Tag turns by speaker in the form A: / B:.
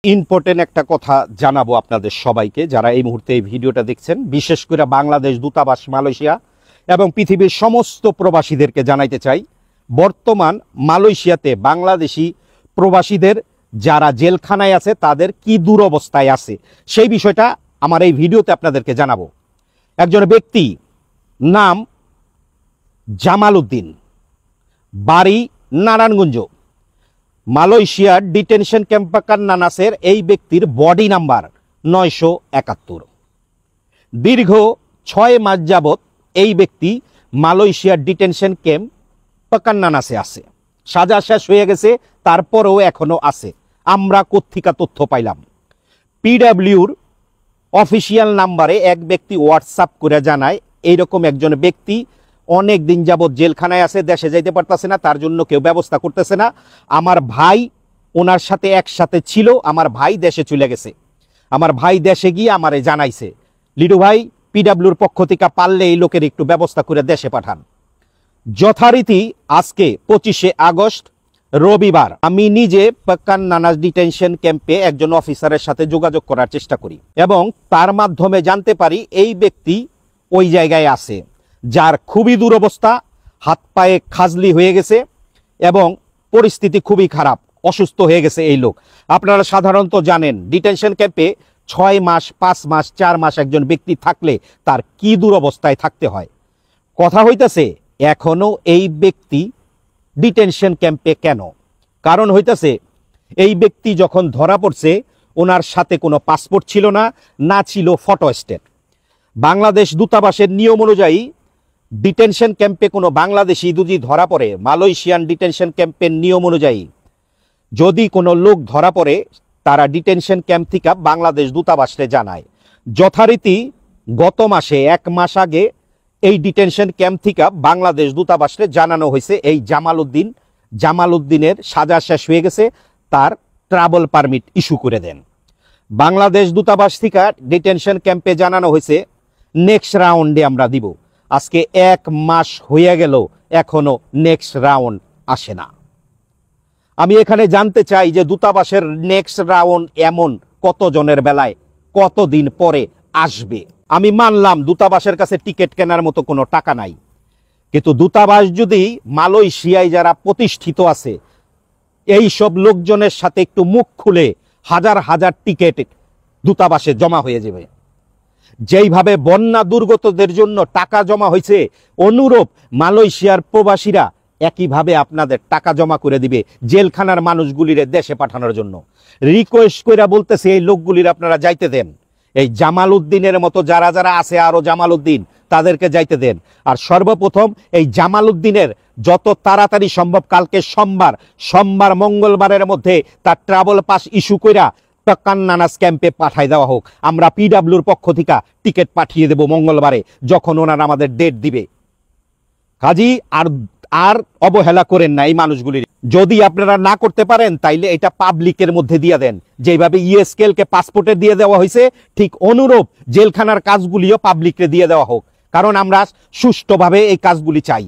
A: Important একটা কথা জানাবো আপনাদের সবাইকে যারা এই মুহূর্তে এই ভিডিওটা দেখছেন, বিশেষ করে বাংলাদেশ দূতাবাস মালয়েশিয়া এবং পৃথিবীর সমস্ত প্রবাসীদেরকে জানাইতে চাই, বর্তমান মালয়েশিয়াতে বাংলাদেশি প্রবাসীদের যারা জেলখানায় আছে তাদের কি দুরবস্থায় আছে সেই বিষয়টা আমার এই ভিডিওতে আপনাদেরকে জানাবো। একজন ব্যক্তি, নাম জামাল উদ্দিন, বাড়ি নারায়ণগঞ্জ, মালয়েশিয়ার ডিটেনশন ক্যাম্প পাকান নানাসের এই ব্যক্তির বডি নাম্বার 971। দীর্ঘ 6 মাস যাবৎ এই ব্যক্তি মালয়েশিয়ার ডিটেনশন ক্যাম্প পাকান নানাসে আছে। সাজা শেষ হয়ে গেছে, তারপরেও এখনো আছে। আমরা কোত্থেকে তথ্য পাইলাম? পিডব্লিউর অফিসিয়াল নাম্বারে এক ব্যক্তি হোয়াটসঅ্যাপ করে জানায় এইরকম একজন ব্যক্তি অনেক দিন যাবৎ জেলখানায় আছে, দেশে যাইতে পারতেছে না, তার জন্য কেউ ব্যবস্থা করতেছে না। আমার ভাই ওনার সাথে একসাথে ছিল, আমার ভাই দেশে চলে গেছে। আমার ভাই দেশে গিয়ে আমারে জানাইছে, লিডু ভাই পিডব্লিউর পক্ষ থেকে পারলে এই লোকের একটু ব্যবস্থা করে দেশে পাঠান। যথারীতি আজকে 25শে আগস্ট রবিবার আমি নিজে পাকান নানাস ডিটেনশন ক্যাম্পে একজন অফিসারের সাথে যোগাযোগ করার চেষ্টা করি এবং তার মাধ্যমে জানতে পারি এই ব্যক্তি ওই জায়গায় আছে, যার খুবই দুরবস্থা, হাত পায়ে খাজলি হয়ে গেছে এবং পরিস্থিতি খুবই খারাপ, অসুস্থ হয়ে গেছে এই লোক। আপনারা সাধারণত জানেন ডিটেনশন ক্যাম্পে 6 মাস, 5 মাস, 4 মাস একজন ব্যক্তি থাকলে তার কি দুরবস্থায় থাকতে হয়। কথা হইতেছে এখনো এই ব্যক্তি ডিটেনশন ক্যাম্পে কেন? কারণ হইতেছে এই ব্যক্তি যখন ধরা পড়ছে ওনার সাথে কোনো পাসপোর্ট ছিল না, না ছিল ফটো স্টেট। বাংলাদেশ দূতাবাসের নিয়ম অনুযায়ী ডিটেনশন ক্যাম্পে কোনো বাংলাদেশি যদি ধরা পড়ে, মালয়েশিয়ান ডিটেনশন ক্যাম্পের নিয়ম অনুযায়ী যদি কোনো লোক ধরা পড়ে তারা ডিটেনশন ক্যাম্প থেকে বাংলাদেশ দূতাবাসে জানায়। যথারীতি গত মাসে 1 মাস আগে এই ডিটেনশন ক্যাম্প থেকে বাংলাদেশ দূতাবাসে জানানো হয়েছে এই জামাল উদ্দিনের সাজা শেষ হয়ে গেছে, তার ট্রাভেল পারমিট ইস্যু করে দেন। বাংলাদেশ দূতাবাস থেকে ডিটেনশন ক্যাম্পে জানানো হয়েছে নেক্সট রাউন্ডে আমরা দিব। আজকে 1 মাস হয়ে গেল, এখনো নেক্সট রাউন্ড আসে না। আমি এখানে জানতে চাই যে দূতাবাসের নেক্সট রাউন্ড এমন কতজনের বেলায় কতদিন পরে আসবে? আমি মানলাম দূতাবাসের কাছে টিকিট কেনার মতো কোনো টাকা নাই, কিন্তু দূতাবাস যদি মালয়েশিয়ায় যারা প্রতিষ্ঠিত আছে এই সব লোকজনের সাথে একটু মুখ খুলে হাজার হাজার টিকিট দূতাবাসে জমা হয়ে যাবে। যেইভাবে বন্যা দুর্গতদের জন্য টাকা জমা হয়েছে, অনুরূপ মালয়েশিয়ার প্রবাসীরা একইভাবে আপনাদের টাকা জমা করে দিবে জেলখানার মানুষগুলির দেশে পাঠানোর জন্য। রিকোয়েস্ট করে বলতেছে এই লোকগুলির আপনারা যাইতে দেন। এই জামাল উদ্দিনের মতো যারা যারা আছে, আরো জামাল উদ্দিন, তাদেরকে যাইতে দেন। আর সর্বপ্রথম এই জামাল উদ্দিনের যত তাড়াতাড়ি সম্ভব, কালকে সোমবার মঙ্গলবারের মধ্যে তার ট্রাভেল পাস ইস্যু কইরা পাকান নানাস ক্যাম্পে পাঠাই দেওয়া হোক। আমরা পিডব্লিউর পক্ষ থেকে টিকিট পাঠিয়ে দেব মঙ্গলবারে, যখন ওনারা আমাদের ডেট দিবে। কাজী আর অবহেলা করেন না এই মানুষগুলির। যদি আপনারা না করতে পারেন তাইলে এটা পাবলিকের মধ্যে দিয়ে দেন। যেভাবে ইএসকেএলকে পাসপোর্টে দিয়ে দেওয়া হয়েছে, ঠিক অনুরূপ জেলখানার কাজগুলিও পাবলিককে দিয়ে দেওয়া হোক, কারণ আমরা সুষ্ঠুভাবে এই কাজগুলি চাই।